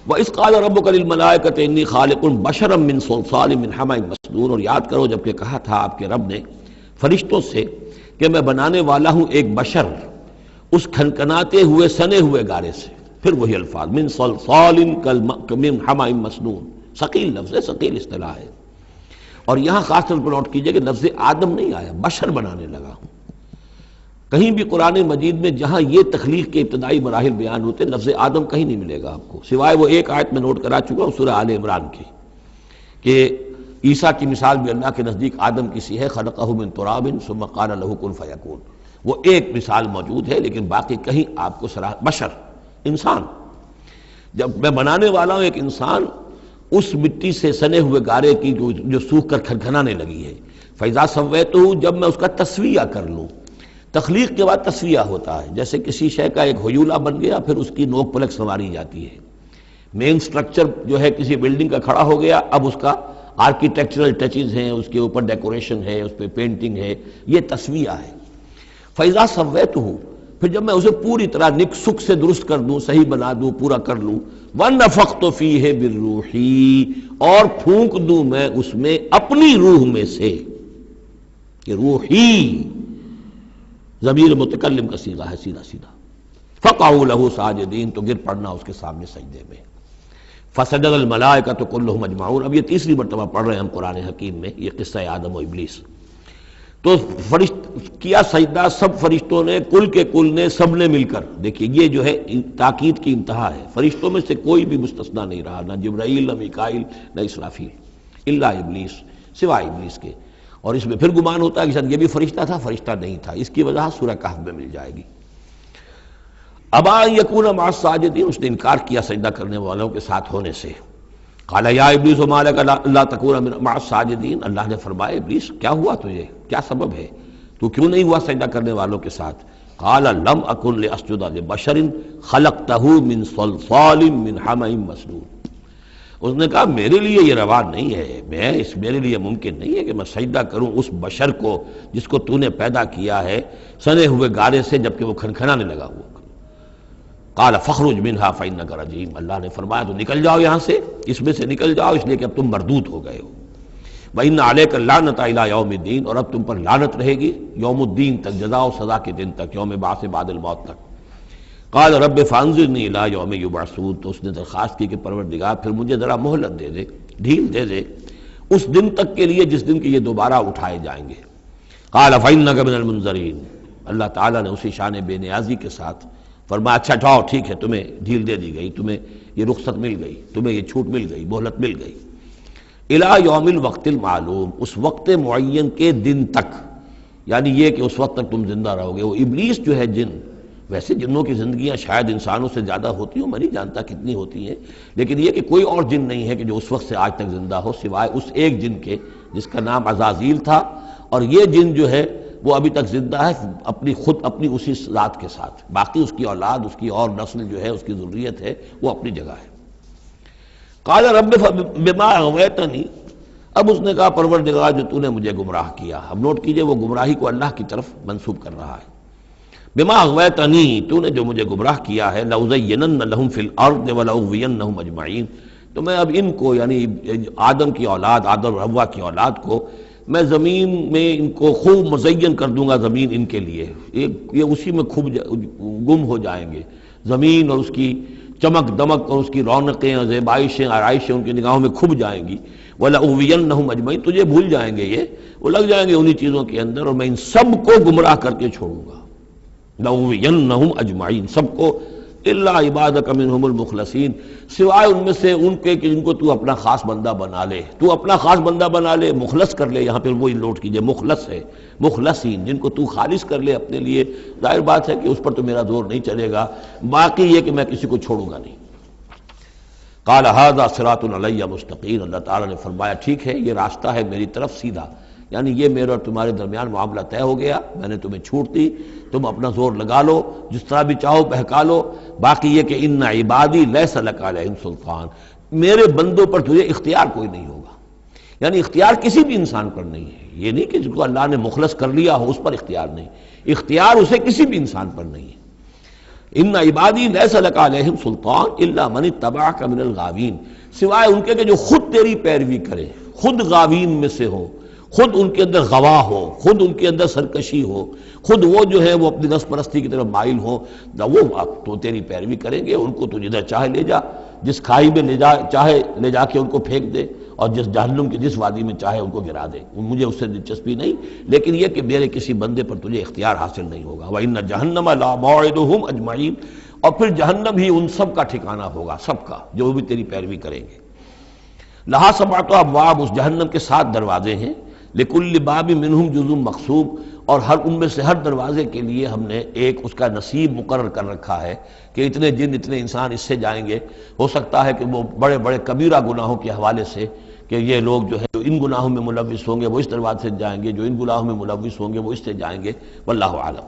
وَإِذْ قَالَ رَبُّكَ لِلْمَلَائِكَةِ إِنِّي خَالِقٌ بَشَرًا مِّن صَلْصَالٍ مِّنْ حَمَإٍ مَّسْنُونٍ، اور یاد کرو جب کہ کہا تھا آپ کے رب نے فرشتوں سے کہ میں بنانے والا ہوں ایک بشر اس کھنکھناتے ہوئے سنے ہوئے گارے سے. پھر وہی الفاظ من صلصال من حمأ مسنون، ثقیل لفظ ہے، ثقیل اصطلاح ہے. اور یہاں خاص طور پر نوٹ کیجئے کہ لفظ آدم نہیں آیا، بشر بنانے لگا ہوں. کہیں بھی قرآن مجید میں جہاں یہ تخلیق کے ابتدائی مراحل بیان ہوتے لفظ آدم کہیں نہیں ملے گا آپ کو، سوائے وہ ایک آیت میں نوٹ کرا چکا ہوں سورہ آل عمران کی کہ عیسیٰ کی مثال بھی اللہ کے نزدیک آدم کی سی ہے، خلقہ من تراب ثم قال له کن فیکون. وہ ایک مثال موجود ہے لیکن باقی کہیں آپ کو بشر انسان، جب میں بنانے والا ہوں ایک انسان اس مٹی سے سنے ہوئے گارے کی جو سوکھ کر کھنکھنانے لگی ہے. فَإِذَا سَوَّيْتُهُ، جب میں اس کا تسویہ کر لوں. تخلیق کے بعد تسویہ ہوتا ہے، جیسے کسی شے کا ایک ہیولہ بن گیا پھر اس کی نوک پلک سنواری جاتی ہے. مین سٹرکچر جو ہے کسی بلڈنگ کا کھڑا ہو گیا، اب اس کا آرکیٹیکچرل ٹچز ہیں، اس کے اوپر ڈیکوریشن ہے، اس پہ پینٹنگ ہے، یہ تسویہ ہے. فَإِذَا سَوَّيْتُهُ، پھر جب میں اسے پوری طرح نک سک سے درست کر دوں، صحیح بنا دوں، پورا کر لوں. وَنَفَخْتُ فِيهِ بِالرُّوحِ، اور پھونک دوں میں اس میں اپنی روح میں سے. کہ روحی ضمیر متکلم کا صیغہ ہے سیدھا سیدھا. فَقَعُوا لَهُ سَاجِدِينَ، تو گر پڑنا اس کے سامنے سجدے میں. فَسَجَدَ الْمَلَائِكَةُ كُلُّهُمْ أَجْمَعُونَ. اب یہ تیسری مرتبہ پڑھ رہے ہیں ہم قرآن حکیم میں یہ قصہ آدم و ابلیس. تو کیا سجدہ سب فرشتوں نے، کل کے کل نے، سب نے مل کر. دیکھیے یہ جو ہے تاکید کی انتہا ہے، فرشتوں میں سے کوئی بھی مستثنیٰ نہیں رہا، نہ جبرائیل نہ میکائیل نہ اسرافیل، الا ابلیس، سوائے ابلیس کے. اور اس میں پھر گمان ہوتا ہے کہ شاید یہ بھی فرشتہ تھا، فرشتہ نہیں تھا. اس کی وضاحت سورہ کہف میں مل جائے گی. ابا ان یکون مع الساجدین، اس نے انکار کیا سجدہ کرنے والوں کے ساتھ ہونے سے. قال یا ابلیس ما لک الا تکون مع الساجدین، اللہ نے فرمایا ابلیس کیا ہوا تجھے، کیا سبب ہے، تو کیوں نہیں ہوا سجدہ کرنے والوں کے ساتھ. قال لم اکن لاسجد لبشر خلقتہ من صلصال من حمأ مسنون. اس نے کہا میرے لیے یہ روا نہیں ہے، میرے لیے ممکن نہیں ہے کہ میں سجدہ کروں اس بشر کو جس کو تو نے پیدا کیا ہے سنے ہوئے گارے سے جبکہ وہ کھنکھنانے لگا ہوا. قال فاخرج منها فانک رجیم، اللہ نے فرمایا تو نکل جاؤ یہاں سے، اس میں سے نکل جاؤ اس لیے کہ اب تم مردود ہو گئے ہو. وان علیک اللعنۃ الی یوم الدین، اور اب تم پر لعنت رہے گی یوم الدین تک، جزا و سزا کے دن تک، یوم بعث بعد الموت تک. قال رب فانظرنی الی یوم یبعثون، تو اس نے درخواست کی کہ پروردگار پھر مجھے ذرا مہلت دے دے، ڈھیل دے دے اس دن تک کے لیے جس دن کے یہ دوبارہ اٹھائے جائیں گے. قال فانک من المنظرین، اللہ تعالیٰ نے اسی شان بے نیازی کے ساتھ فرمایا اچھا جاؤ ٹھیک ہے، تمہیں ڈھیل دے دی گئی، تمہیں یہ رخصت مل گئی، تمہیں یہ چھوٹ مل گئی، مہلت مل گئی. الی یوم الوقت المعلوم، اس وقت معین کے دن تک، یعنی یہ کہ اس وقت تک تم زندہ رہو گے. وہ ابلیس جو ہے جن، ویسے جنوں کی زندگیاں شاید انسانوں سے زیادہ ہوتی ہوں، میں نہیں جانتا کتنی ہوتی ہیں، لیکن یہ کہ کوئی اور جن نہیں ہے کہ جو اس وقت سے آج تک زندہ ہو سوائے اس ایک جن کے جس کا نام عزازیل تھا. اور یہ جن جو ہے وہ ابھی تک زندہ ہے اپنی اسی ذات کے ساتھ، باقی اس کی اولاد، اس کی اور نسل جو ہے، اس کی ذریت ہے، وہ اپنی جگہ ہے. قال رب بما اغویتنی، اب اس نے کہا پروردگار جو تو نے مجھے گمراہ کیا. اب نوٹ کیجئے وہ گمراہی کو اللہ کی طرف منسوب کر رہا ہے. بما اغویتنی، تو نے جو مجھے گمراہ کیا ہے، لأزینن لہم فی الارض ولأغوینہم اجمعین، تو میں اب ان کو یعنی آدم کی اولاد، آدم اور حوا کی اولاد کو میں زمین میں ان کو خوب مزین کر دوں گا. زمین ان کے لیے یہ اسی میں خوب گم ہو جائیں گے. زمین اور اس کی چمک دمک اور اس کی رونقیں اور زیبائشیں آرائشیں ان کی نگاہوں میں کھب جائیں گی. وَلَأُغْوِيَنَّهُمْ أَجْمَعِينَ، تجھے بھول جائیں گے، وہ لگ جائیں گے انہی چیزوں کے اندر، اور میں ان سب کو گمراہ کر کے چھوڑوں گا. لَأُغْوِيَنَّهُمْ أَجْمَعِينَ، سب کو، إِلَّا عِبَادَكَ مِنْهُمُ الْمُخْلَصِينَ، سوائے ان میں سے ان کے کہ جن کو تو اپنا خاص بندہ بنا لے، تو اپنا خاص بندہ بنا لے، مخلص کر لے. یہاں پہ وہی نوٹ کیجئے مخلص ہے، مخلصین، جن کو تو خالص کر لے اپنے لیے. ظاہر بات ہے کہ اس پر تو میرا زور نہیں چلے گا، باقی یہ کہ میں کسی کو چھوڑوں گا نہیں. قال ھذا صراط علی مستقیم، اللہ تعالیٰ نے فرمایا ٹھیک ہے یہ راستہ ہے میری طرف سیدھا، یعنی یہ میرے اور تمہارے درمیان معاملہ طے ہو گیا، میں نے تمہیں چھوٹ دی، تم اپنا زور لگا لو، جس طرح بھی چاہو بہکا لو. باقی یہ کہ ان عبادی لیس لک علیہم سلطان، میرے بندوں پر تجھے اختیار کوئی نہیں ہوگا. یعنی اختیار کسی بھی انسان پر نہیں ہے، یہ نہیں کہ جس کو اللہ نے مخلص کر لیا ہو اس پر اختیار نہیں، اختیار اسے کسی بھی انسان پر نہیں ہے. ان عبادی لیس لک علیہم سلطان الا من اتبعک من الغاوین، سوائے ان کے کہ جو خود تیری پیروی کرے، خود غاوین میں سے ہو، خود ان کے اندر غوا ہو، خود ان کے اندر سرکشی ہو، خود وہ جو ہے وہ اپنی نفس پرستی کی طرف مائل ہو، وہ تو تیری پیروی کریں گے، ان کو تو جدھر چاہے لے جا، جس کھائی میں چاہے لے جا کے ان کو پھینک دے، اور جس جہنم کی جس وادی میں چاہے ان کو گرا دے، مجھے اس سے دلچسپی نہیں، لیکن یہ کہ میرے کسی بندے پر تجھے اختیار حاصل نہیں ہوگا۔ وَإِنَّ جَهَنَّمَ لَمَوْعِدُهُمْ أَجْمَعِينَ، اور پھر جہنم ہی ان سب کا ٹھکانہ ہوگا، سب کا، جو بھی تیری پیروی کریں گے۔ لہا سبعۃ ابواب، اس جہنم کے 7 دروازے ہیں، لکل باب منہم جزء مقسوم، اور ہر ان میں سے ہر دروازے کے لیے ہم نے ایک اس کا نصیب مقرر کر رکھا ہے کہ اتنے جن اتنے انسان اس سے جائیں گے۔ ہو سکتا ہے کہ وہ بڑے بڑے کبیرہ گناہوں کے حوالے سے کہ یہ لوگ جو ہے جو ان گناہوں میں ملوث ہوں گے وہ اس دروازے سے جائیں گے، جو ان گناہوں میں ملوث ہوں گے وہ اس سے جائیں گے، واللہ اعلم۔